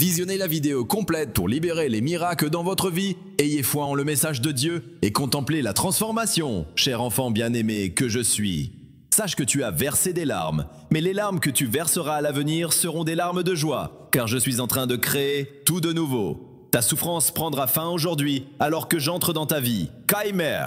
Visionnez la vidéo complète pour libérer les miracles dans votre vie. Ayez foi en le message de Dieu et contemplez la transformation, cher enfant bien-aimé que je suis. Sache que tu as versé des larmes, mais les larmes que tu verseras à l'avenir seront des larmes de joie, car je suis en train de créer tout de nouveau. Ta souffrance prendra fin aujourd'hui, alors que j'entre dans ta vie. Kaimer.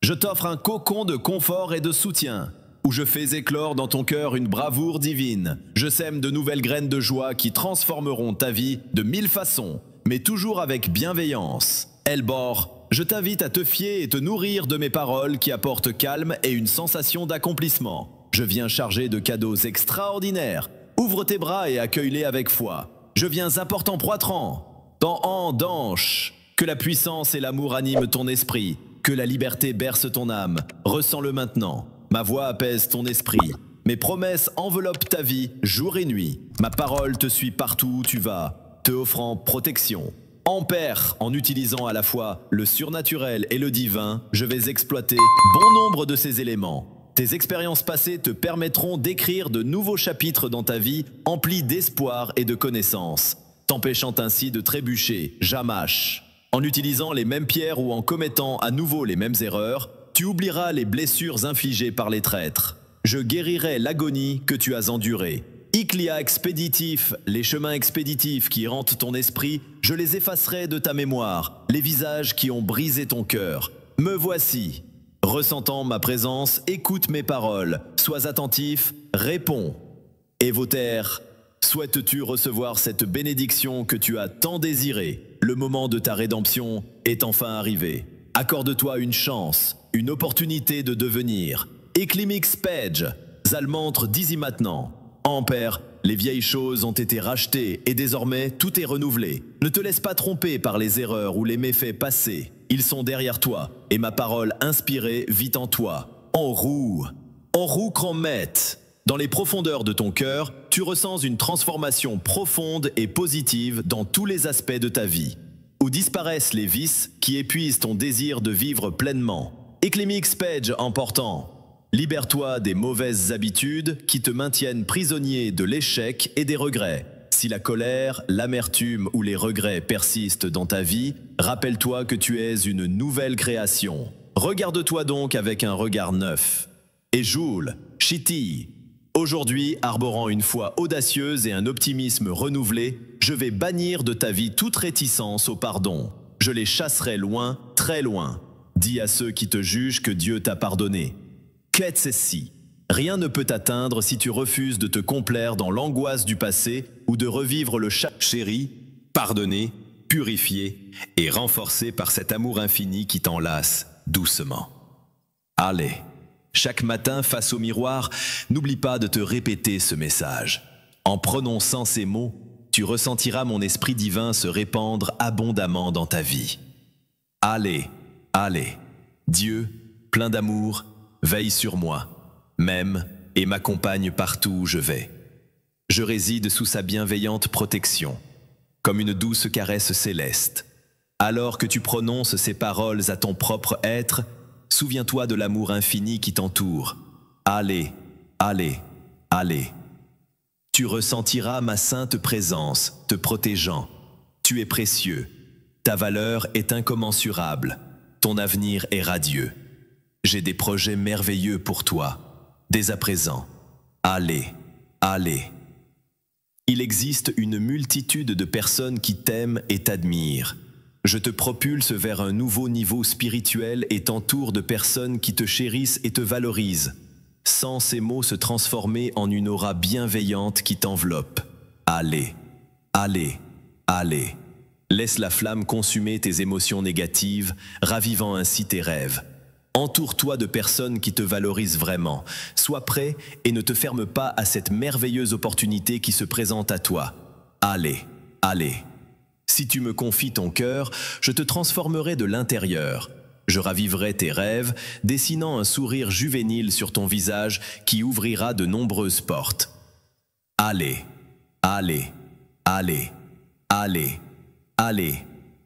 Je t'offre un cocon de confort et de soutien, où je fais éclore dans ton cœur une bravoure divine. Je sème de nouvelles graines de joie qui transformeront ta vie de 1000 façons, mais toujours avec bienveillance. Elbor, je t'invite à te fier et te nourrir de mes paroles qui apportent calme et une sensation d'accomplissement. Je viens chargé de cadeaux extraordinaires. Ouvre tes bras et accueille-les avec foi. Je viens apportant proitrant, dans danche. Que la puissance et l'amour animent ton esprit. Que la liberté berce ton âme. Ressens-le maintenant. Ma voix apaise ton esprit. Mes promesses enveloppent ta vie, jour et nuit. Ma parole te suit partout où tu vas, te offrant protection. Ampère, en utilisant à la fois le surnaturel et le divin, je vais exploiter bon nombre de ces éléments. Tes expériences passées te permettront d'écrire de nouveaux chapitres dans ta vie, emplis d'espoir et de connaissances, t'empêchant ainsi de trébucher, jamache. En utilisant les mêmes pierres ou en commettant à nouveau les mêmes erreurs, tu oublieras les blessures infligées par les traîtres. Je guérirai l'agonie que tu as endurée. Iclia expéditif, les chemins expéditifs qui hantent ton esprit, je les effacerai de ta mémoire, les visages qui ont brisé ton cœur. Me voici. Ressentant ma présence, écoute mes paroles, sois attentif, réponds. Évoter, souhaites-tu recevoir cette bénédiction que tu as tant désirée? Le moment de ta rédemption est enfin arrivé. Accorde-toi une chance, une opportunité de devenir. Eclimix Page, Zalmantre dis-y maintenant. Ampère, les vieilles choses ont été rachetées et désormais tout est renouvelé. Ne te laisse pas tromper par les erreurs ou les méfaits passés. Ils sont derrière toi et ma parole inspirée vit en toi. En roue Crommet. Dans les profondeurs de ton cœur, tu ressens une transformation profonde et positive dans tous les aspects de ta vie. Où disparaissent les vices qui épuisent ton désir de vivre pleinement. Eclimix Page emportant. Libère-toi des mauvaises habitudes qui te maintiennent prisonnier de l'échec et des regrets. Si la colère, l'amertume ou les regrets persistent dans ta vie, rappelle-toi que tu es une nouvelle création. Regarde-toi donc avec un regard neuf. Et Joule, Chiti. Aujourd'hui, arborant une foi audacieuse et un optimisme renouvelé, je vais bannir de ta vie toute réticence au pardon. Je les chasserai loin, très loin. Dis à ceux qui te jugent que Dieu t'a pardonné. Ketsesi. Rien ne peut t'atteindre si tu refuses de te complaire dans l'angoisse du passé ou de revivre le chéri, pardonné, purifié et renforcé par cet amour infini qui t'enlace doucement. Allez, chaque matin face au miroir, n'oublie pas de te répéter ce message. En prononçant ces mots, tu ressentiras mon esprit divin se répandre abondamment dans ta vie. Allez, Dieu, plein d'amour, veille sur moi, m'aime et m'accompagne partout où je vais. Je réside sous sa bienveillante protection, comme une douce caresse céleste. Alors que tu prononces ces paroles à ton propre être, souviens-toi de l'amour infini qui t'entoure. Allez. Tu ressentiras ma sainte présence, te protégeant. Tu es précieux. Ta valeur est incommensurable. Ton avenir est radieux. J'ai des projets merveilleux pour toi. Dès à présent, allez. Il existe une multitude de personnes qui t'aiment et t'admirent. Je te propulse vers un nouveau niveau spirituel et t'entoure de personnes qui te chérissent et te valorisent. Sens ces mots se transformer en une aura bienveillante qui t'enveloppe. Allez. Laisse la flamme consumer tes émotions négatives, ravivant ainsi tes rêves. Entoure-toi de personnes qui te valorisent vraiment. Sois prêt et ne te ferme pas à cette merveilleuse opportunité qui se présente à toi. Allez. Si tu me confies ton cœur, je te transformerai de l'intérieur. Je raviverai tes rêves, dessinant un sourire juvénile sur ton visage qui ouvrira de nombreuses portes. Allez.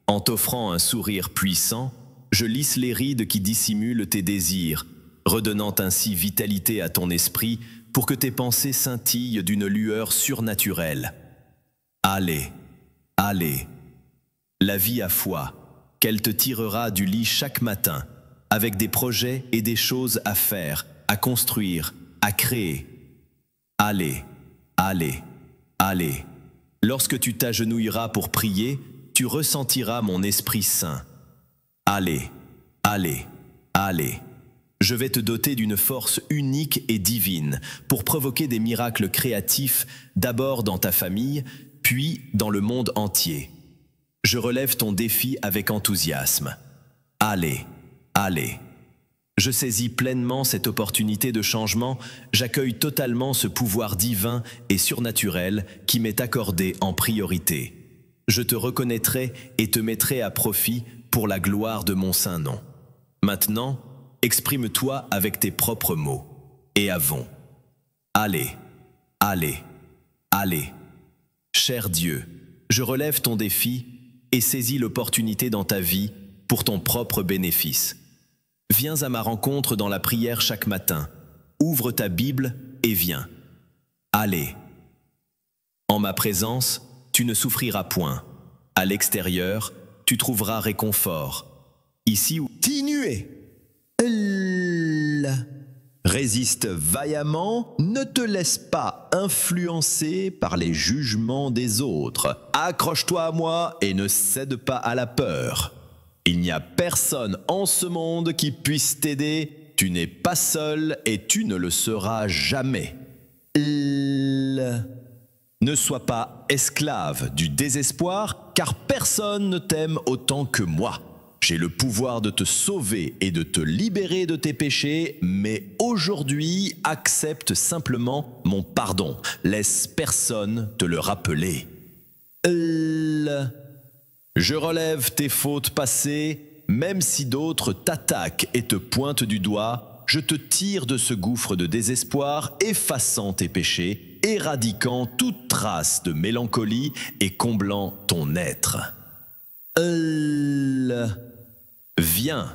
En t'offrant un sourire puissant, je lisse les rides qui dissimulent tes désirs, redonnant ainsi vitalité à ton esprit pour que tes pensées scintillent d'une lueur surnaturelle. Allez. allez. La vie à foi, qu'elle te tirera du lit chaque matin, avec des projets et des choses à faire, à construire, à créer. Allez, allez, allez. Lorsque tu t'agenouilleras pour prier, tu ressentiras mon Esprit Saint. Allez, allez, allez. Je vais te doter d'une force unique et divine pour provoquer des miracles créatifs, d'abord dans ta famille, puis dans le monde entier. Je relève ton défi avec enthousiasme. Allez, allez. Je saisis pleinement cette opportunité de changement, j'accueille totalement ce pouvoir divin et surnaturel qui m'est accordé en priorité. Je te reconnaîtrai et te mettrai à profit pour la gloire de mon saint nom. Maintenant, exprime-toi avec tes propres mots. Et avons. Allez, allez, allez. Cher Dieu, je relève ton défi et saisis l'opportunité dans ta vie pour ton propre bénéfice. Viens à ma rencontre dans la prière chaque matin. Ouvre ta Bible et viens. Allez. En ma présence, tu ne souffriras point. À l'extérieur, tu trouveras réconfort. Ici où continuez. Résiste vaillamment, ne te laisse pas influencer par les jugements des autres. Accroche-toi à moi et ne cède pas à la peur. Il n'y a personne en ce monde qui puisse t'aider. Tu n'es pas seul et tu ne le seras jamais. Ne sois pas esclave du désespoir, car personne ne t'aime autant que moi. J'ai le pouvoir de te sauver et de te libérer de tes péchés, mais aujourd'hui, accepte simplement mon pardon. Laisse personne te le rappeler. Je relève tes fautes passées, même si d'autres t'attaquent et te pointent du doigt, je te tire de ce gouffre de désespoir, effaçant tes péchés, éradiquant toute trace de mélancolie et comblant ton être. Viens,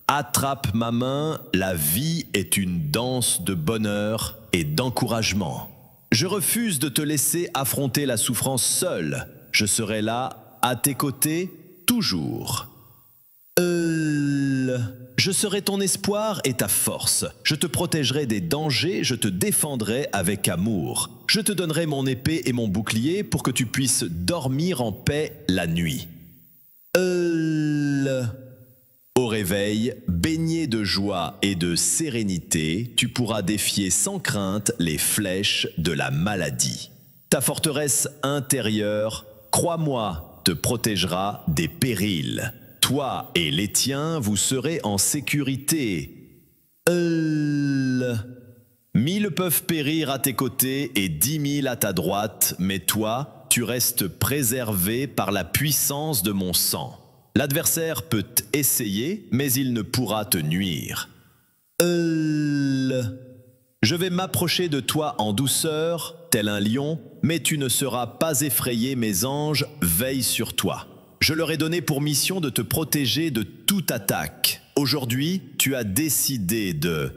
attrape ma main, la vie est une danse de bonheur et d'encouragement. Je refuse de te laisser affronter la souffrance seule, je serai là à tes côtés, toujours. Je serai ton espoir et ta force. Je te protégerai des dangers, je te défendrai avec amour. Je te donnerai mon épée et mon bouclier pour que tu puisses dormir en paix la nuit. Au réveil, baigné de joie et de sérénité, tu pourras défier sans crainte les flèches de la maladie. Ta forteresse intérieure, crois-moi, te protégera des périls. Toi et les tiens, vous serez en sécurité. 1000 peuvent périr à tes côtés et 10 000 à ta droite, mais toi, tu restes préservé par la puissance de mon sang. L'adversaire peut essayer, mais il ne pourra te nuire. Je vais m'approcher de toi en douceur, tel un lion, mais tu ne seras pas effrayé, mes anges veillent sur toi. Je leur ai donné pour mission de te protéger de toute attaque. Aujourd'hui, tu as décidé de...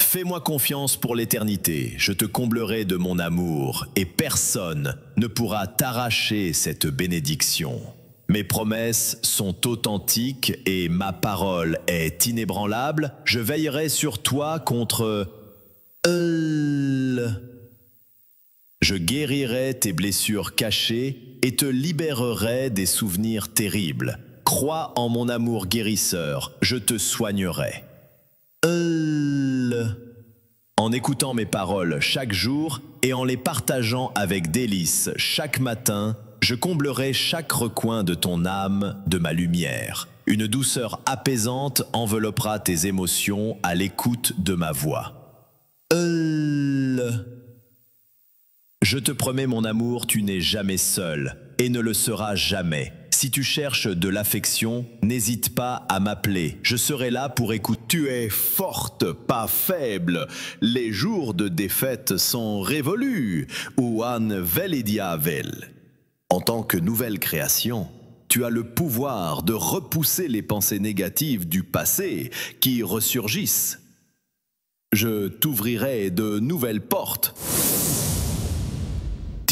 Fais-moi confiance pour l'éternité, je te comblerai de mon amour, et personne ne pourra t'arracher cette bénédiction. Mes promesses sont authentiques et ma parole est inébranlable. Je veillerai sur toi contre... Je guérirai tes blessures cachées et te libérerai des souvenirs terribles. Crois en mon amour guérisseur, je te soignerai. En écoutant mes paroles chaque jour et en les partageant avec délice chaque matin, je comblerai chaque recoin de ton âme de ma lumière. Une douceur apaisante enveloppera tes émotions à l'écoute de ma voix. Je te promets mon amour, tu n'es jamais seul et ne le seras jamais. Si tu cherches de l'affection, n'hésite pas à m'appeler. Je serai là pour écouter. Tu es forte, pas faible. Les jours de défaite sont révolus. Ouan Velidiavel. En tant que nouvelle création, tu as le pouvoir de repousser les pensées négatives du passé qui ressurgissent. Je t'ouvrirai de nouvelles portes.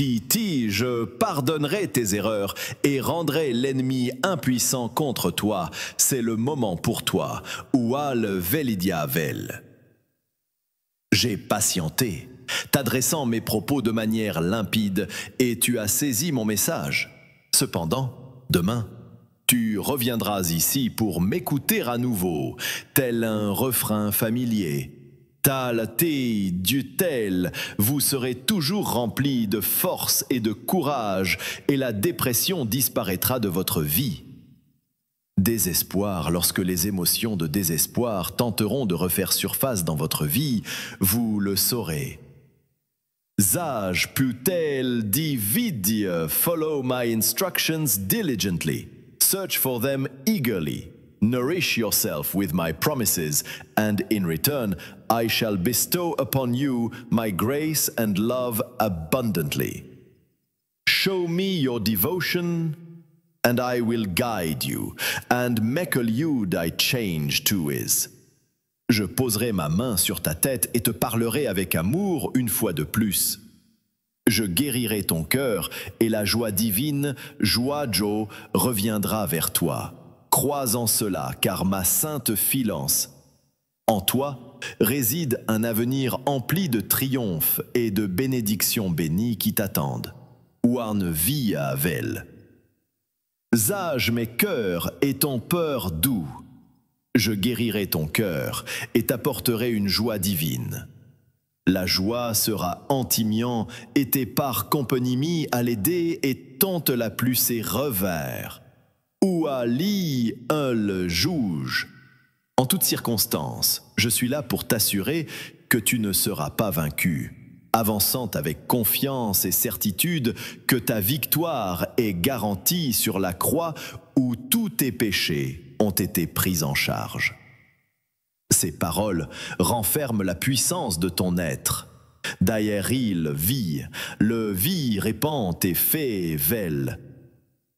Titi, je pardonnerai tes erreurs et rendrai l'ennemi impuissant contre toi. C'est le moment pour toi. Oual velidia vel. J'ai patienté, t'adressant mes propos de manière limpide, et tu as saisi mon message. Cependant, demain, tu reviendras ici pour m'écouter à nouveau, tel un refrain familier. Tal, te, dutel, vous serez toujours remplis de force et de courage, et la dépression disparaîtra de votre vie. Désespoir, lorsque les émotions de désespoir tenteront de refaire surface dans votre vie, vous le saurez. Zaj putel dividie, follow my instructions diligently, search for them eagerly. Nourish yourself with my promises, and in return I shall bestow upon you my grace and love abundantly. Show me your devotion, and I will guide you, and meckle you thy change to is. Je poserai ma main sur ta tête et te parlerai avec amour une fois de plus. Je guérirai ton cœur, et la joie divine, joie Jo, reviendra vers toi. Crois en cela, car ma sainte filance. En toi réside un avenir empli de triomphes et de bénédictions bénies qui t'attendent. Ouarn via avel. Zage mes cœurs et ton peur doux. Je guérirai ton cœur et t'apporterai une joie divine. La joie sera antimiant et tes parts componimi à l'aider et tente la plus ses revers. Ou à li un le juge. En toutes circonstances, je suis là pour t'assurer que tu ne seras pas vaincu, avançant avec confiance et certitude que ta victoire est garantie sur la croix où tous tes péchés ont été pris en charge. Ces paroles renferment la puissance de ton être. Daïeril vie, le vie répand et fait vel.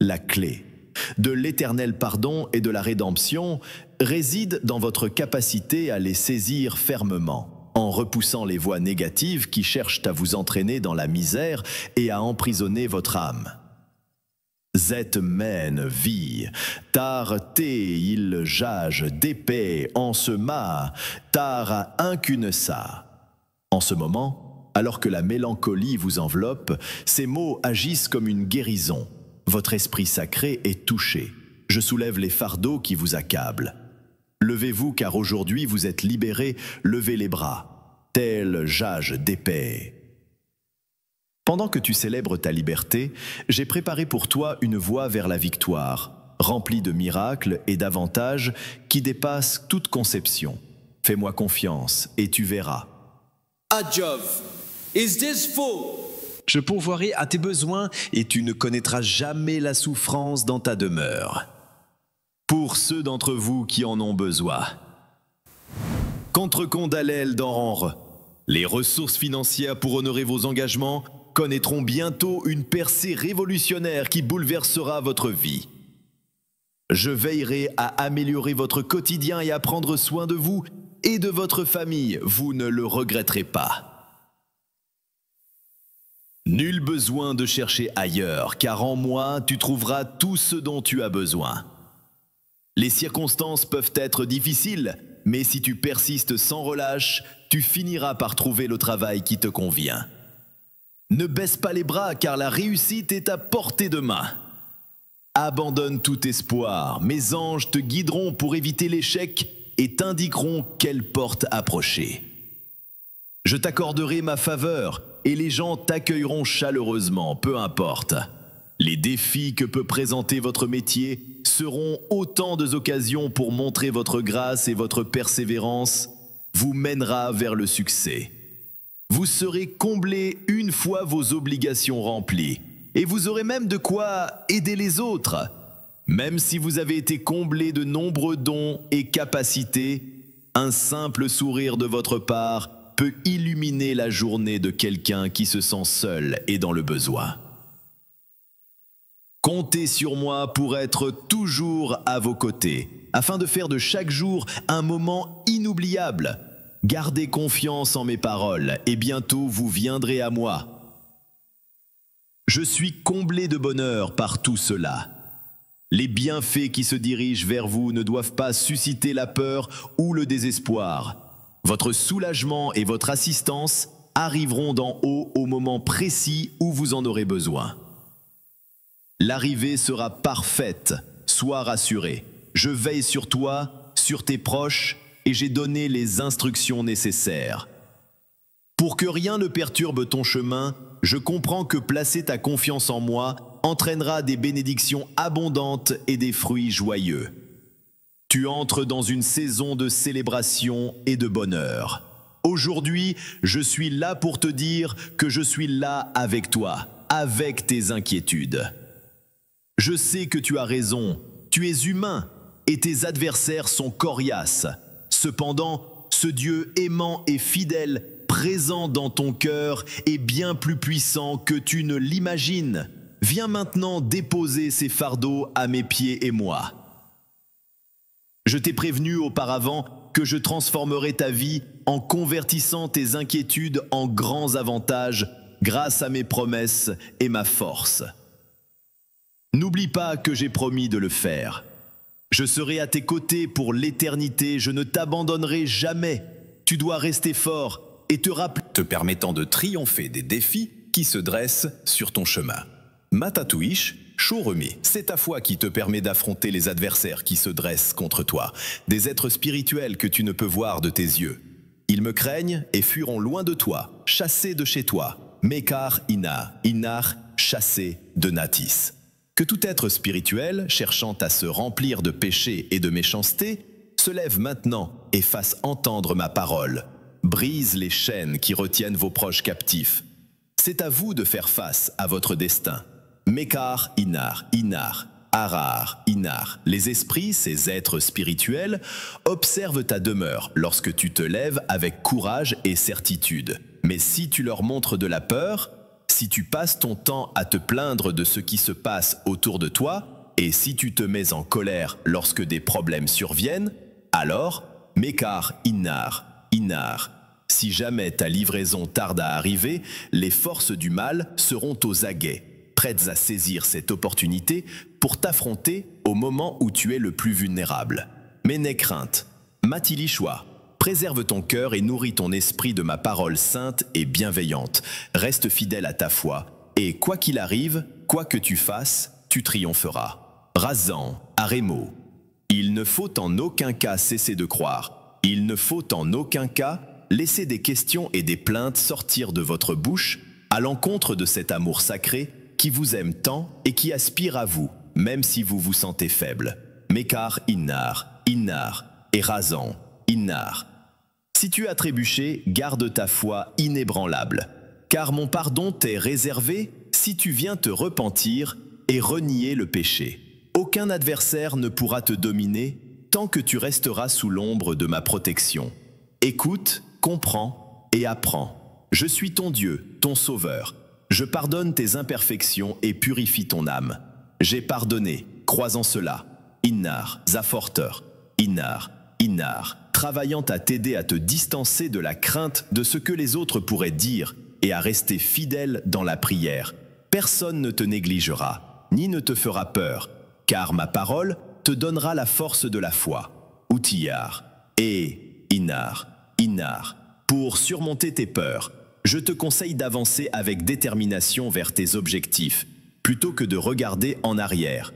La clé de l'éternel pardon et de la rédemption réside dans votre capacité à les saisir fermement, en repoussant les voies négatives qui cherchent à vous entraîner dans la misère et à emprisonner votre âme. Zet men vie, tar te il jage d'épée en ce mât, tar incunesa. En ce moment, alors que la mélancolie vous enveloppe, ces mots agissent comme une guérison. Votre esprit sacré est touché. Je soulève les fardeaux qui vous accablent. Levez-vous, car aujourd'hui vous êtes libérés, levez les bras, tel jage d'épée. Pendant que tu célèbres ta liberté, j'ai préparé pour toi une voie vers la victoire, remplie de miracles et d'avantages qui dépassent toute conception. Fais-moi confiance et tu verras. Adjov, is this full? Je pourvoirai à tes besoins et tu ne connaîtras jamais la souffrance dans ta demeure. Pour ceux d'entre vous qui en ont besoin. Contre Condalel d'Oranre, les ressources financières pour honorer vos engagements connaîtront bientôt une percée révolutionnaire qui bouleversera votre vie. Je veillerai à améliorer votre quotidien et à prendre soin de vous et de votre famille. Vous ne le regretterez pas. Nul besoin de chercher ailleurs, car en moi, tu trouveras tout ce dont tu as besoin. Les circonstances peuvent être difficiles, mais si tu persistes sans relâche, tu finiras par trouver le travail qui te convient. Ne baisse pas les bras, car la réussite est à portée de main. Abandonne tout espoir, mes anges te guideront pour éviter l'échec et t'indiqueront quelle porte approcher. Je t'accorderai ma faveur, et les gens t'accueilleront chaleureusement, peu importe. Les défis que peut présenter votre métier seront autant d'occasions pour montrer votre grâce et votre persévérance vous mènera vers le succès. Vous serez comblés une fois vos obligations remplies, et vous aurez même de quoi aider les autres. Même si vous avez été comblés de nombreux dons et capacités, un simple sourire de votre part peut illuminer la journée de quelqu'un qui se sent seul et dans le besoin. Comptez sur moi pour être toujours à vos côtés, afin de faire de chaque jour un moment inoubliable. Gardez confiance en mes paroles, et bientôt vous viendrez à moi. Je suis comblé de bonheur par tout cela. Les bienfaits qui se dirigent vers vous ne doivent pas susciter la peur ou le désespoir. Votre soulagement et votre assistance arriveront d'en haut au moment précis où vous en aurez besoin. L'arrivée sera parfaite, sois rassuré. Je veille sur toi, sur tes proches, et j'ai donné les instructions nécessaires. Pour que rien ne perturbe ton chemin, je comprends que placer ta confiance en moi entraînera des bénédictions abondantes et des fruits joyeux. Tu entres dans une saison de célébration et de bonheur. Aujourd'hui, je suis là pour te dire que je suis là avec toi, avec tes inquiétudes. Je sais que tu as raison, tu es humain et tes adversaires sont coriaces. Cependant, ce Dieu aimant et fidèle, présent dans ton cœur, est bien plus puissant que tu ne l'imagines. Viens maintenant déposer ces fardeaux à mes pieds et moi. Je t'ai prévenu auparavant que je transformerai ta vie en convertissant tes inquiétudes en grands avantages grâce à mes promesses et ma force. N'oublie pas que j'ai promis de le faire. Je serai à tes côtés pour l'éternité, je ne t'abandonnerai jamais. Tu dois rester fort et te rappeler, te permettant de triompher des défis qui se dressent sur ton chemin. Matatuish, Shoremi, c'est ta foi qui te permet d'affronter les adversaires qui se dressent contre toi, des êtres spirituels que tu ne peux voir de tes yeux. Ils me craignent et fuiront loin de toi, chassés de chez toi. Mekar Ina, Inar, chassé de Natis. Que tout être spirituel, cherchant à se remplir de péché et de méchanceté, se lève maintenant et fasse entendre ma parole. Brise les chaînes qui retiennent vos proches captifs. C'est à vous de faire face à votre destin. Mekar, Inar, Inar, Arar, Inar. Les esprits, ces êtres spirituels, observent ta demeure lorsque tu te lèves avec courage et certitude. Mais si tu leur montres de la peur, si tu passes ton temps à te plaindre de ce qui se passe autour de toi, et si tu te mets en colère lorsque des problèmes surviennent, alors, Mekar, Inar, Inar. Si jamais ta livraison tarde à arriver, les forces du mal seront aux aguets, prêtes à saisir cette opportunité pour t'affronter au moment où tu es le plus vulnérable. Mais n'aie crainte, Matilishwa. Préserve ton cœur et nourris ton esprit de ma parole sainte et bienveillante. Reste fidèle à ta foi, et quoi qu'il arrive, quoi que tu fasses, tu triompheras. Razan, Aremo. Il ne faut en aucun cas cesser de croire. Il ne faut en aucun cas laisser des questions et des plaintes sortir de votre bouche à l'encontre de cet amour sacré qui vous aime tant et qui aspire à vous, même si vous vous sentez faible. Mekar Innar, Innar et Razan, Innar. Si tu as trébuché, garde ta foi inébranlable, car mon pardon t'est réservé si tu viens te repentir et renier le péché. Aucun adversaire ne pourra te dominer tant que tu resteras sous l'ombre de ma protection. Écoute, comprends et apprends. Je suis ton Dieu, ton Sauveur. Je pardonne tes imperfections et purifie ton âme. J'ai pardonné, crois en cela. Innar, Zaforter, Innar, Innar. Travaillant à t'aider à te distancer de la crainte de ce que les autres pourraient dire et à rester fidèle dans la prière. Personne ne te négligera, ni ne te fera peur, car ma parole te donnera la force de la foi. Outillard et Innar, Innar. Pour surmonter tes peurs, je te conseille d'avancer avec détermination vers tes objectifs, plutôt que de regarder en arrière.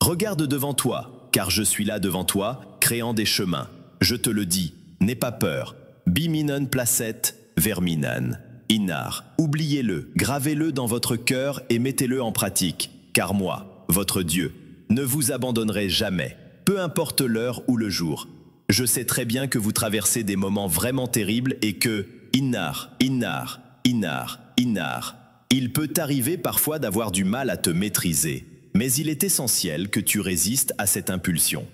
Regarde devant toi, car je suis là devant toi, créant des chemins. Je te le dis, n'aie pas peur. Biminan placette, verminan. Innar, oubliez-le, gravez-le dans votre cœur et mettez-le en pratique, car moi, votre Dieu, ne vous abandonnerai jamais, peu importe l'heure ou le jour. Je sais très bien que vous traversez des moments vraiment terribles et que, Innar, Innar, Innar, Innar, il peut t'arriver parfois d'avoir du mal à te maîtriser, mais il est essentiel que tu résistes à cette impulsion.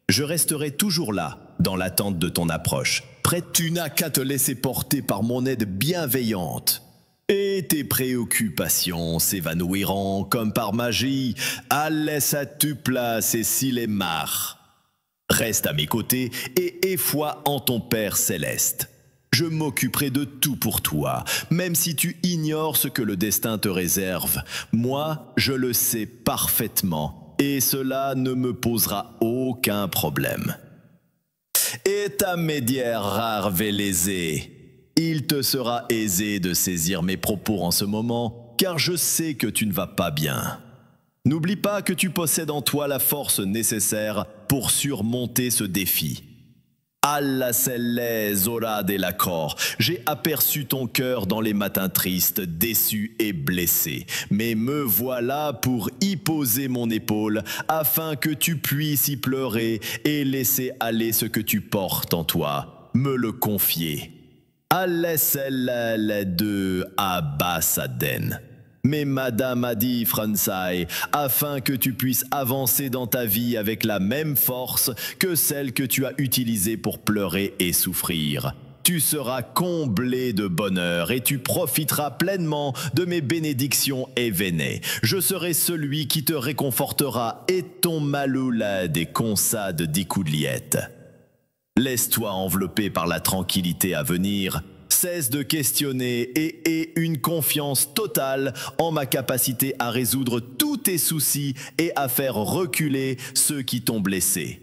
Je resterai toujours là, dans l'attente de ton approche. Prêt, tu n'as qu'à te laisser porter par mon aide bienveillante. Et tes préoccupations s'évanouiront comme par magie. Laisse-tu place et s'il est marre. Reste à mes côtés et aie foi en ton Père céleste. Je m'occuperai de tout pour toi, même si tu ignores ce que le destin te réserve. Moi, je le sais parfaitement, et cela ne me posera aucun problème. Et ta médière rare Vélésé, il te sera aisé de saisir mes propos en ce moment, car je sais que tu ne vas pas bien. N'oublie pas que tu possèdes en toi la force nécessaire pour surmonter ce défi. Allah Selle Zora de l'accord, j'ai aperçu ton cœur dans les matins tristes, déçu et blessé. Mais me voilà pour y poser mon épaule, afin que tu puisses y pleurer et laisser aller ce que tu portes en toi, me le confier. Allah Selle de Abbasaden. Mais Madame a dit Fransai, afin que tu puisses avancer dans ta vie avec la même force que celle que tu as utilisée pour pleurer et souffrir. Tu seras comblé de bonheur et tu profiteras pleinement de mes bénédictions événées. Je serai celui qui te réconfortera et ton maloula des consades d'Ikoudliette. Laisse-toi envelopper par la tranquillité à venir. Cesse de questionner et aie une confiance totale en ma capacité à résoudre tous tes soucis et à faire reculer ceux qui t'ont blessé.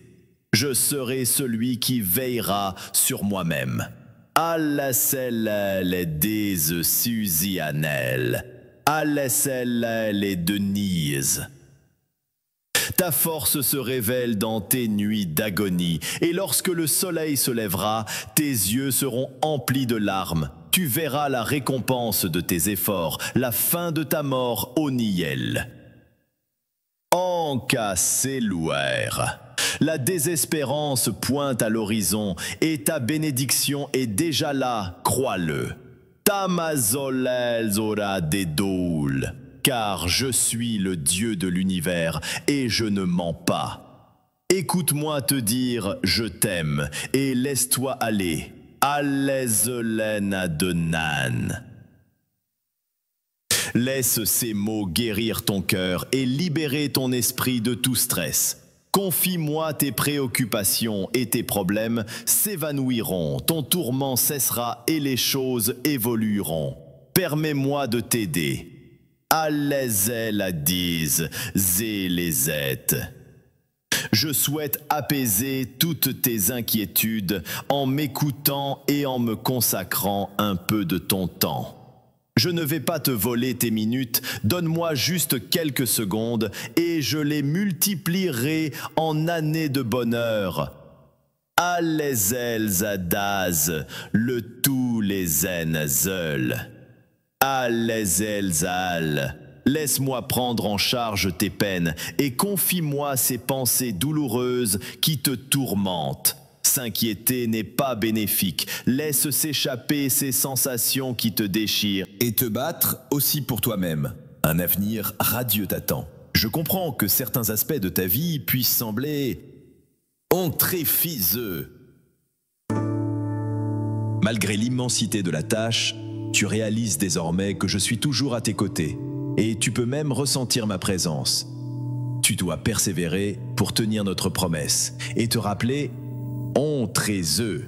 Je serai celui qui veillera sur moi-même. Allah les des Suzianel. Allah les Denise. Ta force se révèle dans tes nuits d'agonie, et lorsque le soleil se lèvera, tes yeux seront emplis de larmes. Tu verras la récompense de tes efforts, la fin de ta mort au Niel. Encassé-louer. La désespérance pointe à l'horizon, et ta bénédiction est déjà là, crois-le. Tamazolel zora des doules. Car je suis le Dieu de l'univers et je ne mens pas. Écoute-moi te dire « je t'aime » et laisse-toi aller. Allez-zelena de Nan. Laisse ces mots guérir ton cœur et libérer ton esprit de tout stress. Confie-moi tes préoccupations et tes problèmes s'évanouiront, ton tourment cessera et les choses évolueront. Permets-moi de t'aider. Allez-la dise, zélezette. Je souhaite apaiser toutes tes inquiétudes en m'écoutant et en me consacrant un peu de ton temps. Je ne vais pas te voler tes minutes, donne-moi juste quelques secondes et je les multiplierai en années de bonheur. Allez-el zadaz, le tous les zeul. Allez-el-zal, laisse-moi prendre en charge tes peines et confie-moi ces pensées douloureuses qui te tourmentent. S'inquiéter n'est pas bénéfique, laisse s'échapper ces sensations qui te déchirent. Et te battre aussi pour toi-même. Un avenir radieux t'attend. Je comprends que certains aspects de ta vie puissent sembler ontréfiseux. Malgré l'immensité de la tâche, tu réalises désormais que je suis toujours à tes côtés et tu peux même ressentir ma présence. Tu dois persévérer pour tenir notre promesse et te rappeler « on tréseux ».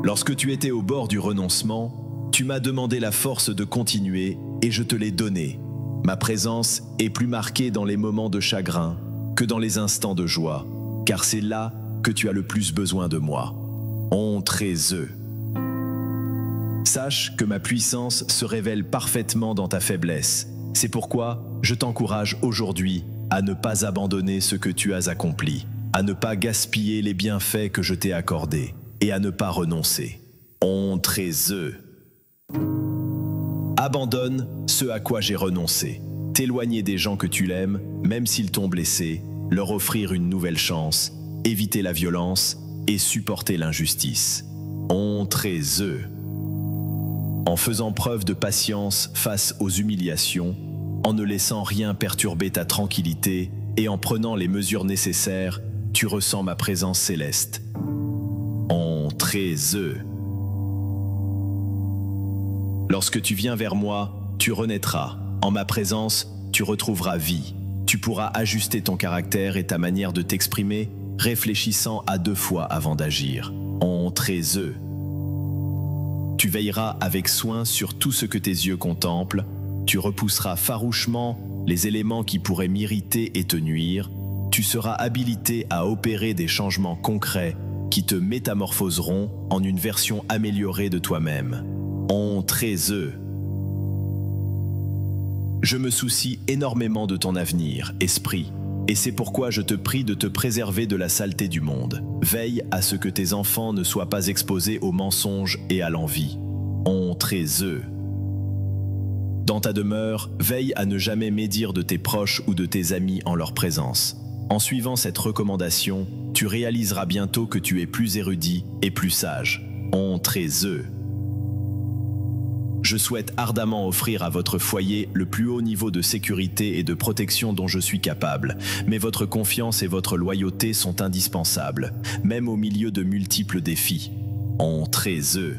Lorsque tu étais au bord du renoncement, tu m'as demandé la force de continuer et je te l'ai donnée. Ma présence est plus marquée dans les moments de chagrin que dans les instants de joie, car c'est là que tu as le plus besoin de moi. On tréseux. Sache que ma puissance se révèle parfaitement dans ta faiblesse. C'est pourquoi je t'encourage aujourd'hui à ne pas abandonner ce que tu as accompli, à ne pas gaspiller les bienfaits que je t'ai accordés et à ne pas renoncer. On tréseux. Abandonne ce à quoi j'ai renoncé. T'éloigner des gens que tu l'aimes, même s'ils t'ont blessé, leur offrir une nouvelle chance, éviter la violence et supporter l'injustice. On tréseux. En faisant preuve de patience face aux humiliations, en ne laissant rien perturber ta tranquillité et en prenant les mesures nécessaires, tu ressens ma présence céleste. On tréseux. Lorsque tu viens vers moi, tu renaîtras. En ma présence, tu retrouveras vie. Tu pourras ajuster ton caractère et ta manière de t'exprimer, réfléchissant à 2 fois avant d'agir. On tréseux. Tu veilleras avec soin sur tout ce que tes yeux contemplent, tu repousseras farouchement les éléments qui pourraient m'irriter et te nuire, tu seras habilité à opérer des changements concrets qui te métamorphoseront en une version améliorée de toi-même. On très eux. Je me soucie énormément de ton avenir, esprit, et c'est pourquoi je te prie de te préserver de la saleté du monde. Veille à ce que tes enfants ne soient pas exposés aux mensonges et à l'envie. On très eux. Dans ta demeure, veille à ne jamais médire de tes proches ou de tes amis en leur présence. En suivant cette recommandation, tu réaliseras bientôt que tu es plus érudit et plus sage. On très eux. Je souhaite ardemment offrir à votre foyer le plus haut niveau de sécurité et de protection dont je suis capable, mais votre confiance et votre loyauté sont indispensables, même au milieu de multiples défis. On très eux.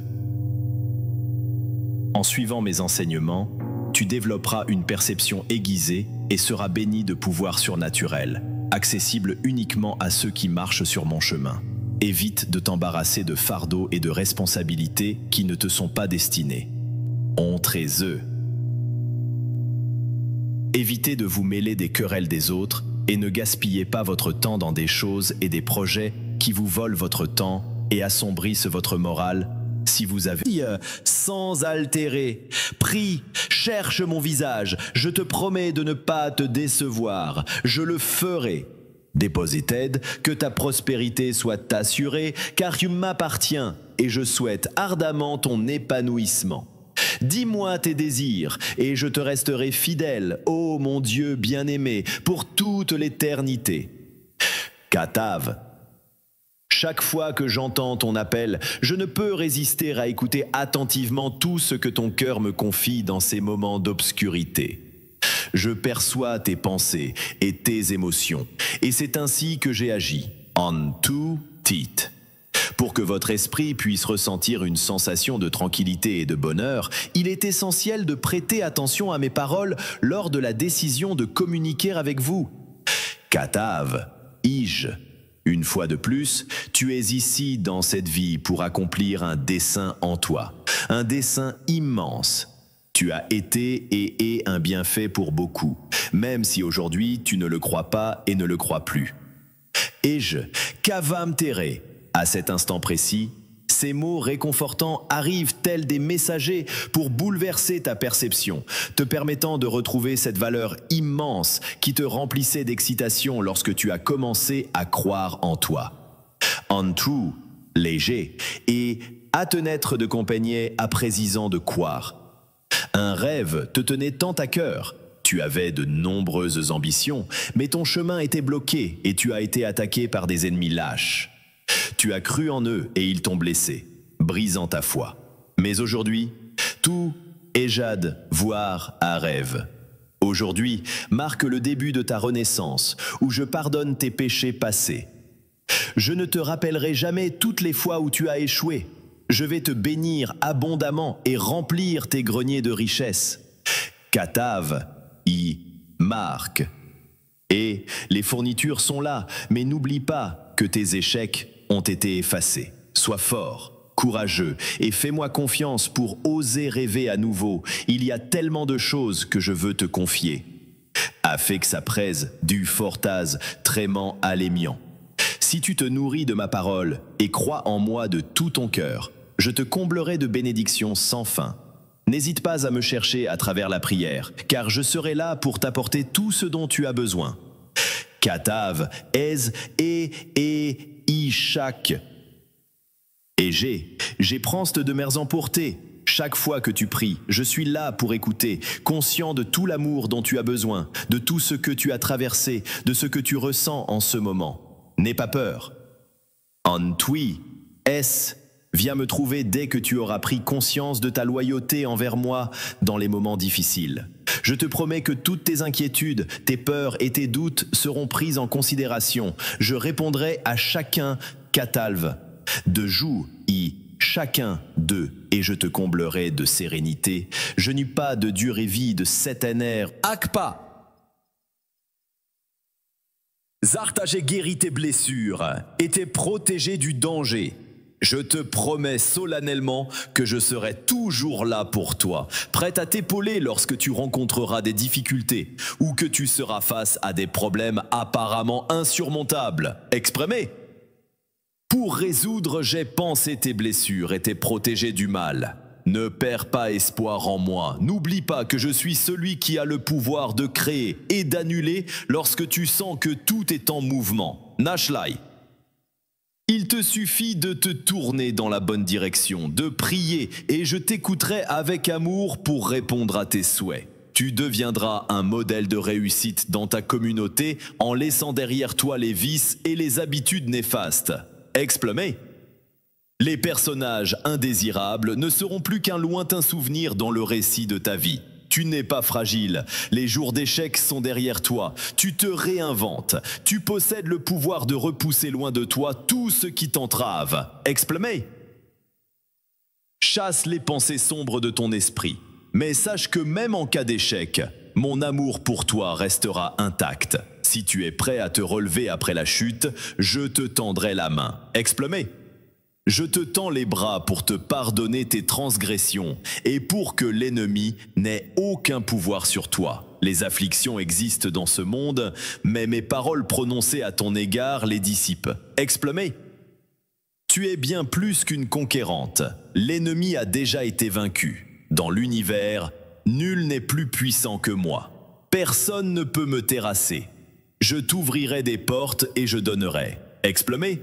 En suivant mes enseignements, tu développeras une perception aiguisée et seras béni de pouvoirs surnaturels, accessibles uniquement à ceux qui marchent sur mon chemin. Évite de t'embarrasser de fardeaux et de responsabilités qui ne te sont pas destinés. On très eux. Évitez de vous mêler des querelles des autres et ne gaspillez pas votre temps dans des choses et des projets qui vous volent votre temps et assombrissent votre morale. Si vous avez sans altérer, prie, cherche mon visage, je te promets de ne pas te décevoir, je le ferai. Dépositaide, que ta prospérité soit assurée, car tu m'appartiens et je souhaite ardemment ton épanouissement. Dis-moi tes désirs, et je te resterai fidèle, ô mon Dieu bien-aimé, pour toute l'éternité. Katav. Chaque fois que j'entends ton appel, je ne peux résister à écouter attentivement tout ce que ton cœur me confie dans ces moments d'obscurité. Je perçois tes pensées et tes émotions, et c'est ainsi que j'ai agi, en tout tit. Pour que votre esprit puisse ressentir une sensation de tranquillité et de bonheur, il est essentiel de prêter attention à mes paroles lors de la décision de communiquer avec vous. Katav, Ij. Une fois de plus, tu es ici dans cette vie pour accomplir un dessein en toi, un dessein immense. Tu as été et es un bienfait pour beaucoup, même si aujourd'hui tu ne le crois pas et ne le crois plus. Ij, Kavam Tere. À cet instant précis, ces mots réconfortants arrivent tels des messagers pour bouleverser ta perception, te permettant de retrouver cette valeur immense qui te remplissait d'excitation lorsque tu as commencé à croire en toi. En true, léger, et à te naître de compagnie à présisant de croire. Un rêve te tenait tant à cœur. Tu avais de nombreuses ambitions, mais ton chemin était bloqué et tu as été attaqué par des ennemis lâches. Tu as cru en eux et ils t'ont blessé, brisant ta foi. Mais aujourd'hui, tout est jade, voire à rêve. Aujourd'hui marque le début de ta renaissance, où je pardonne tes péchés passés. Je ne te rappellerai jamais toutes les fois où tu as échoué. Je vais te bénir abondamment et remplir tes greniers de richesses. Katav, marque. Et les fournitures sont là, mais n'oublie pas que tes échecs ont été effacés. Sois fort, courageux et fais-moi confiance pour oser rêver à nouveau. Il y a tellement de choses que je veux te confier. Affex presse du fortaz trément alémiant. Si tu te nourris de ma parole et crois en moi de tout ton cœur, je te comblerai de bénédictions sans fin. N'hésite pas à me chercher à travers la prière, car je serai là pour t'apporter tout ce dont tu as besoin. Katav, Ez, Ishak. Et j'ai pranste de mers emportées. Chaque fois que tu pries, je suis là pour écouter, conscient de tout l'amour dont tu as besoin, de tout ce que tu as traversé, de ce que tu ressens en ce moment. N'aie pas peur. Antui, viens me trouver dès que tu auras pris conscience de ta loyauté envers moi dans les moments difficiles. Je te promets que toutes tes inquiétudes, tes peurs et tes doutes seront prises en considération. Je répondrai à chacun Katalv, de jour, chacun d'eux, et je te comblerai de sérénité. Je n'eus pas de durée vie de Setener, Akpa. Zarta, j'ai guéri tes blessures et t'ai protégé du danger. Je te promets solennellement que je serai toujours là pour toi, prêt à t'épauler lorsque tu rencontreras des difficultés ou que tu seras face à des problèmes apparemment insurmontables. Exprimé. Pour résoudre, j'ai pansé tes blessures et t'ai protégé du mal. Ne perds pas espoir en moi. N'oublie pas que je suis celui qui a le pouvoir de créer et d'annuler lorsque tu sens que tout est en mouvement. Nashlai. Il te suffit de te tourner dans la bonne direction, de prier, et je t'écouterai avec amour pour répondre à tes souhaits. Tu deviendras un modèle de réussite dans ta communauté en laissant derrière toi les vices et les habitudes néfastes. Exprimé. Les personnages indésirables ne seront plus qu'un lointain souvenir dans le récit de ta vie. Tu n'es pas fragile, les jours d'échec sont derrière toi, tu te réinventes, tu possèdes le pouvoir de repousser loin de toi tout ce qui t'entrave. Exprimé. Chasse les pensées sombres de ton esprit, mais sache que même en cas d'échec, mon amour pour toi restera intact. Si tu es prêt à te relever après la chute, je te tendrai la main. Exprimé. Je te tends les bras pour te pardonner tes transgressions et pour que l'ennemi n'ait aucun pouvoir sur toi. Les afflictions existent dans ce monde, mais mes paroles prononcées à ton égard les dissipent. Exprimé. Tu es bien plus qu'une conquérante. L'ennemi a déjà été vaincu. Dans l'univers, nul n'est plus puissant que moi. Personne ne peut me terrasser. Je t'ouvrirai des portes et je donnerai. Exprimé.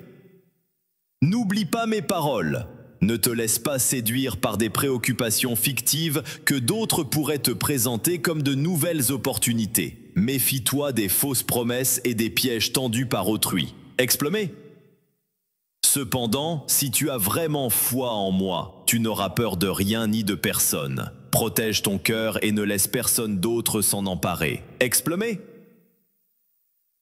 N'oublie pas mes paroles. Ne te laisse pas séduire par des préoccupations fictives que d'autres pourraient te présenter comme de nouvelles opportunités. Méfie-toi des fausses promesses et des pièges tendus par autrui. Exprimé. Cependant, si tu as vraiment foi en moi, tu n'auras peur de rien ni de personne. Protège ton cœur et ne laisse personne d'autre s'en emparer. Exprimé.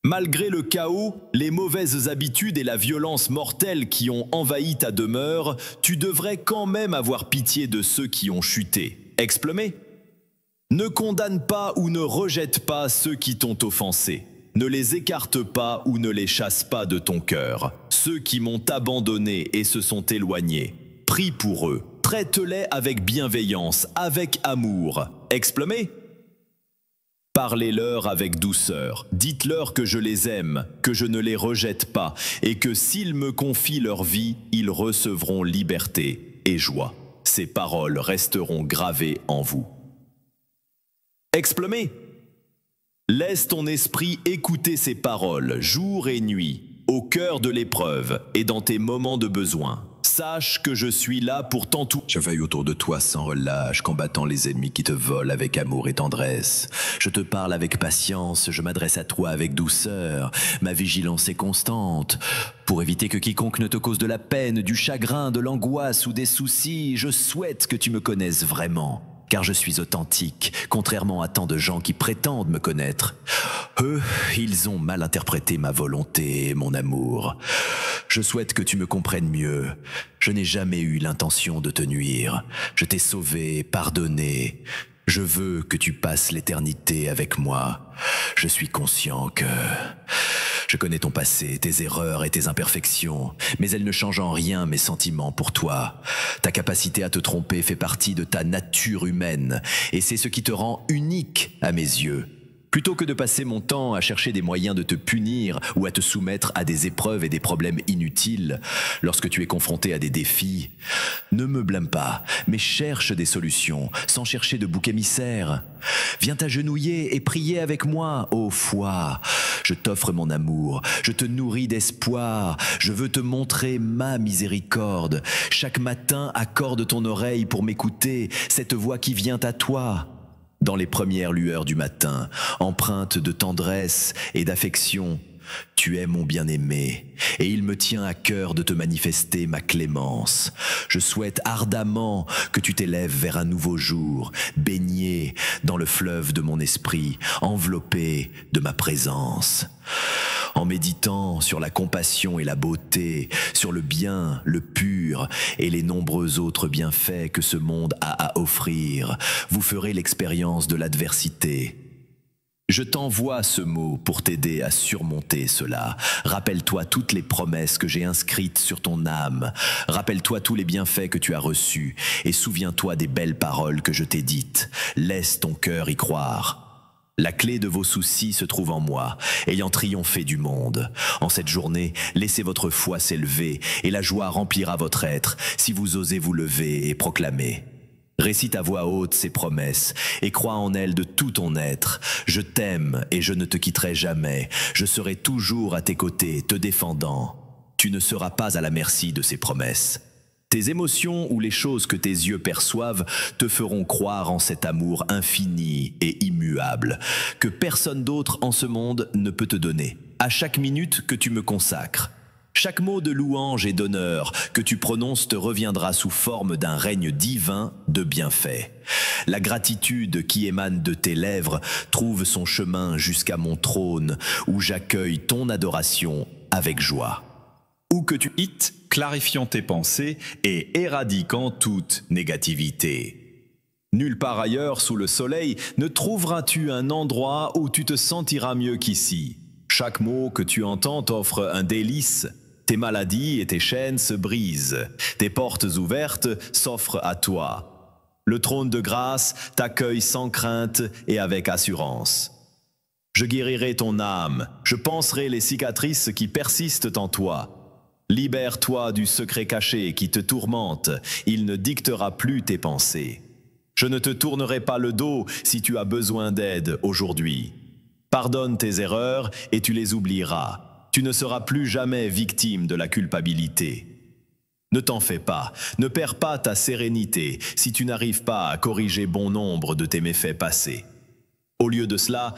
Malgré le chaos, les mauvaises habitudes et la violence mortelle qui ont envahi ta demeure, tu devrais quand même avoir pitié de ceux qui ont chuté. Exprimé. Ne condamne pas ou ne rejette pas ceux qui t'ont offensé. Ne les écarte pas ou ne les chasse pas de ton cœur. Ceux qui m'ont abandonné et se sont éloignés, prie pour eux. Traite-les avec bienveillance, avec amour. Exprimé. Parlez-leur avec douceur, dites-leur que je les aime, que je ne les rejette pas, et que s'ils me confient leur vie, ils recevront liberté et joie. Ces paroles resteront gravées en vous. Exprimé. Laisse ton esprit écouter ces paroles, jour et nuit, au cœur de l'épreuve et dans tes moments de besoin. Sache que je suis là pour t'entourer. Je veille autour de toi sans relâche, combattant les ennemis qui te volent avec amour et tendresse. Je te parle avec patience, je m'adresse à toi avec douceur. Ma vigilance est constante. Pour éviter que quiconque ne te cause de la peine, du chagrin, de l'angoisse ou des soucis, je souhaite que tu me connaisses vraiment. Car je suis authentique, contrairement à tant de gens qui prétendent me connaître. Eux, ils ont mal interprété ma volonté et mon amour. Je souhaite que tu me comprennes mieux. Je n'ai jamais eu l'intention de te nuire. Je t'ai sauvé, pardonné. Je veux que tu passes l'éternité avec moi. Je suis conscient que... Je connais ton passé, tes erreurs et tes imperfections, mais elles ne changent en rien mes sentiments pour toi. Ta capacité à te tromper fait partie de ta nature humaine, et c'est ce qui te rend unique à mes yeux. Plutôt que de passer mon temps à chercher des moyens de te punir ou à te soumettre à des épreuves et des problèmes inutiles, lorsque tu es confronté à des défis, ne me blâme pas, mais cherche des solutions, sans chercher de bouc émissaire. Viens t'agenouiller et prier avec moi, ô foi. Je t'offre mon amour, je te nourris d'espoir, je veux te montrer ma miséricorde. Chaque matin, accorde ton oreille pour m'écouter, cette voix qui vient à toi. Dans les premières lueurs du matin, empreinte de tendresse et d'affection, tu es mon bien-aimé, et il me tient à cœur de te manifester ma clémence. Je souhaite ardemment que tu t'élèves vers un nouveau jour, baigné dans le fleuve de mon esprit, enveloppé de ma présence. En méditant sur la compassion et la beauté, sur le bien, le pur et les nombreux autres bienfaits que ce monde a à offrir, vous ferez l'expérience de l'adversité. Je t'envoie ce mot pour t'aider à surmonter cela. Rappelle-toi toutes les promesses que j'ai inscrites sur ton âme. Rappelle-toi tous les bienfaits que tu as reçus. Et souviens-toi des belles paroles que je t'ai dites. Laisse ton cœur y croire. La clé de vos soucis se trouve en moi, ayant triomphé du monde. En cette journée, laissez votre foi s'élever, et la joie remplira votre être, si vous osez vous lever et proclamer. Récite à voix haute ces promesses et crois en elles de tout ton être. Je t'aime et je ne te quitterai jamais. Je serai toujours à tes côtés, te défendant. Tu ne seras pas à la merci de ces promesses. Tes émotions ou les choses que tes yeux perçoivent te feront croire en cet amour infini et immuable que personne d'autre en ce monde ne peut te donner. À chaque minute que tu me consacres, chaque mot de louange et d'honneur que tu prononces te reviendra sous forme d'un règne divin de bienfaits. La gratitude qui émane de tes lèvres trouve son chemin jusqu'à mon trône où j'accueille ton adoration avec joie. Où que tu hites, clarifiant tes pensées et éradiquant toute négativité. Nulle part ailleurs sous le soleil ne trouveras-tu un endroit où tu te sentiras mieux qu'ici. Chaque mot que tu entends t'offre un délice. Tes maladies et tes chaînes se brisent. Tes portes ouvertes s'offrent à toi. Le trône de grâce t'accueille sans crainte et avec assurance. Je guérirai ton âme. Je panserai les cicatrices qui persistent en toi. Libère-toi du secret caché qui te tourmente. Il ne dictera plus tes pensées. Je ne te tournerai pas le dos si tu as besoin d'aide aujourd'hui. Pardonne tes erreurs et tu les oublieras. Tu ne seras plus jamais victime de la culpabilité. Ne t'en fais pas, ne perds pas ta sérénité si tu n'arrives pas à corriger bon nombre de tes méfaits passés. Au lieu de cela,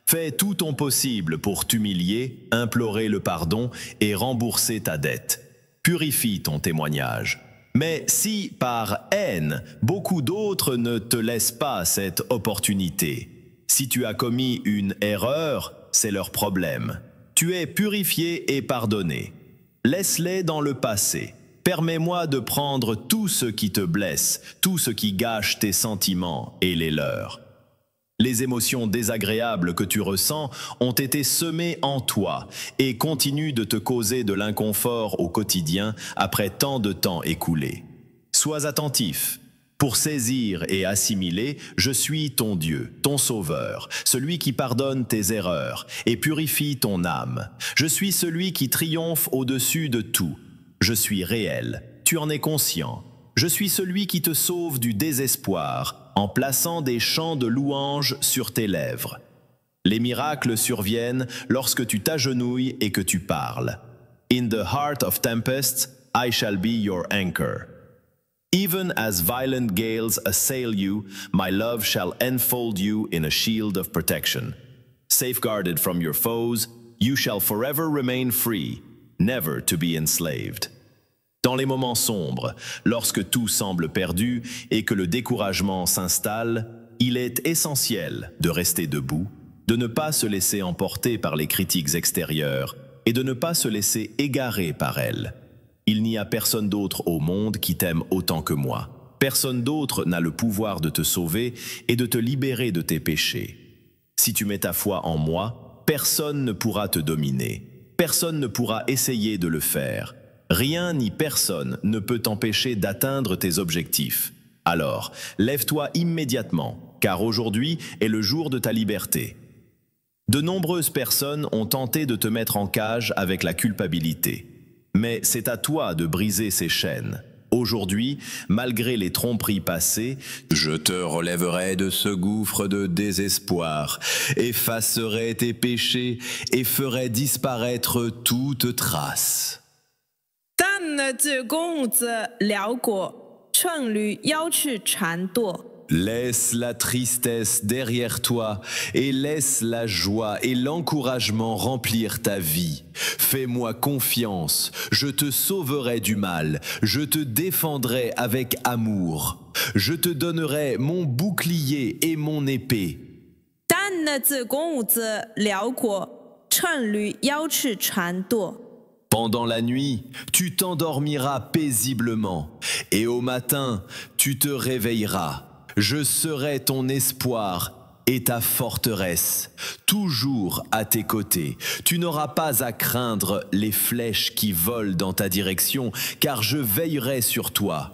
fais tout ton possible pour t'humilier, implorer le pardon et rembourser ta dette. Purifie ton témoignage. Mais si, par haine, beaucoup d'autres ne te laissent pas cette opportunité, si tu as commis une erreur, c'est leur problème. Tu es purifié et pardonné. Laisse-les dans le passé. Permets-moi de prendre tout ce qui te blesse, tout ce qui gâche tes sentiments et les leurs. Les émotions désagréables que tu ressens ont été semées en toi et continuent de te causer de l'inconfort au quotidien après tant de temps écoulé. Sois attentif. Pour saisir et assimiler, je suis ton Dieu, ton Sauveur, celui qui pardonne tes erreurs et purifie ton âme. Je suis celui qui triomphe au-dessus de tout. Je suis réel, tu en es conscient. Je suis celui qui te sauve du désespoir en plaçant des chants de louange sur tes lèvres. Les miracles surviennent lorsque tu t'agenouilles et que tu parles. In the heart of tempests, I shall be your anchor. Even as violent gales assail you, my love shall enfold you in a shield of protection. Safeguarded from your foes, you shall forever remain free, never to be enslaved. Dans les moments sombres, lorsque tout semble perdu et que le découragement s'installe, il est essentiel de rester debout, de ne pas se laisser emporter par les critiques extérieures et de ne pas se laisser égarer par elles. Il n'y a personne d'autre au monde qui t'aime autant que moi. Personne d'autre n'a le pouvoir de te sauver et de te libérer de tes péchés. Si tu mets ta foi en moi, personne ne pourra te dominer. Personne ne pourra essayer de le faire. Rien ni personne ne peut t'empêcher d'atteindre tes objectifs. Alors, lève-toi immédiatement, car aujourd'hui est le jour de ta liberté. De nombreuses personnes ont tenté de te mettre en cage avec la culpabilité. Mais c'est à toi de briser ces chaînes. Aujourd'hui, malgré les tromperies passées, je te relèverai de ce gouffre de désespoir, effacerai tes péchés et ferai disparaître toute trace. 但呢，这公子辽国，乘履腰翅缠堕。 Laisse la tristesse derrière toi et laisse la joie et l'encouragement remplir ta vie. Fais-moi confiance, je te sauverai du mal, je te défendrai avec amour. Je te donnerai mon bouclier et mon épée. 但呢，这公子辽国，乘履腰翅缠堕。 Pendant la nuit, tu t'endormiras paisiblement et au matin, tu te réveilleras. Je serai ton espoir est ta forteresse, toujours à tes côtés. Tu n'auras pas à craindre les flèches qui volent dans ta direction, car je veillerai sur toi.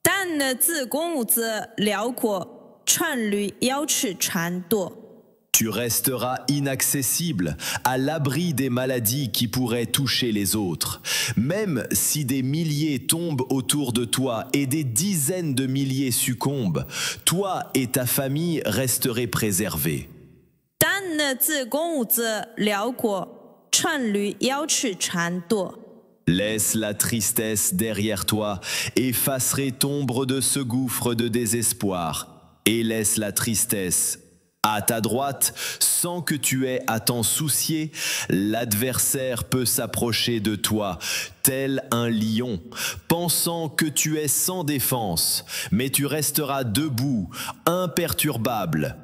但呢，自公吾则辽阔，串履腰翅缠堕。 Tu resteras inaccessible, à l'abri des maladies qui pourraient toucher les autres. Même si des milliers tombent autour de toi et des dizaines de milliers succombent, toi et ta famille resterez préservés. 但呢，自公吾则辽阔，串履腰翅缠堕。 Laisse la tristesse derrière toi, effacerai t'ombre de ce gouffre de désespoir, et laisse la tristesse à ta droite, sans que tu aies à t'en soucier, l'adversaire peut s'approcher de toi, tel un lion, pensant que tu es sans défense, mais tu resteras debout, imperturbable.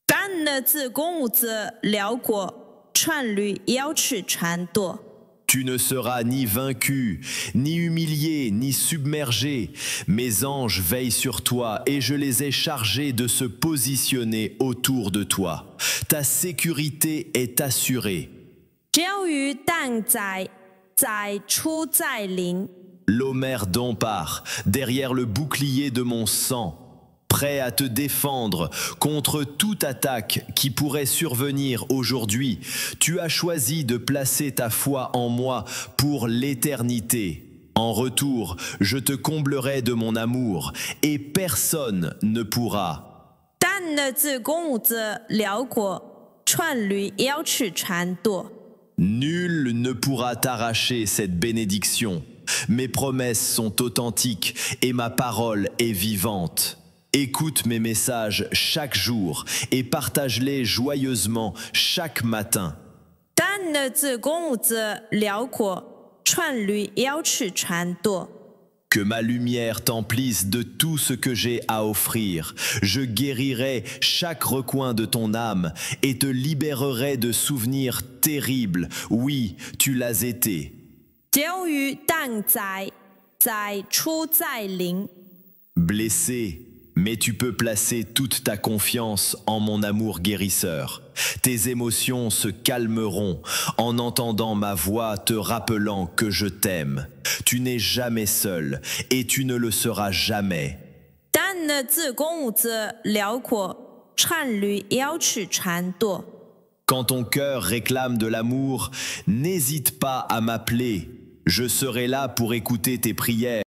但呢，自公吾则辽阔，串履腰翅缠堕。 Tu ne seras ni vaincu, ni humilié, ni submergé. Mes anges veillent sur toi et je les ai chargés de se positionner autour de toi. Ta sécurité est assurée. 只于蛋宰，宰出在灵。 L'Homère d'Empare, derrière le bouclier de mon sang, prêt à te défendre contre toute attaque qui pourrait survenir aujourd'hui. Tu as choisi de placer ta foi en moi pour l'éternité. En retour, je te comblerai de mon amour et personne ne pourra. 但呢，自公吾则辽阔，串履腰翅缠堕。 Nul ne pourra t'arracher cette bénédiction. Mes promesses sont authentiques et ma parole est vivante. Écoute mes messages chaque jour et partage-les joyeusement chaque matin. 但呢，自公吾则辽阔，串履腰翅缠堕。 Que ma lumière t'emplisse de tout ce que j'ai à offrir. Je guérirai chaque recoin de ton âme et te libérerai de souvenirs terribles. Oui, tu l'as été. 只于蛋宰，宰出在灵。 Blessé, mais tu peux placer toute ta confiance en mon amour guérisseur. Tes émotions se calmeront en entendant ma voix te rappelant que je t'aime. Tu n'es jamais seul et tu ne le seras jamais. 但呢，自公吾则辽阔，串履腰翅缠堕。 Quand ton cœur réclame de l'amour, n'hésite pas à m'appeler. Je serai là pour écouter tes prières.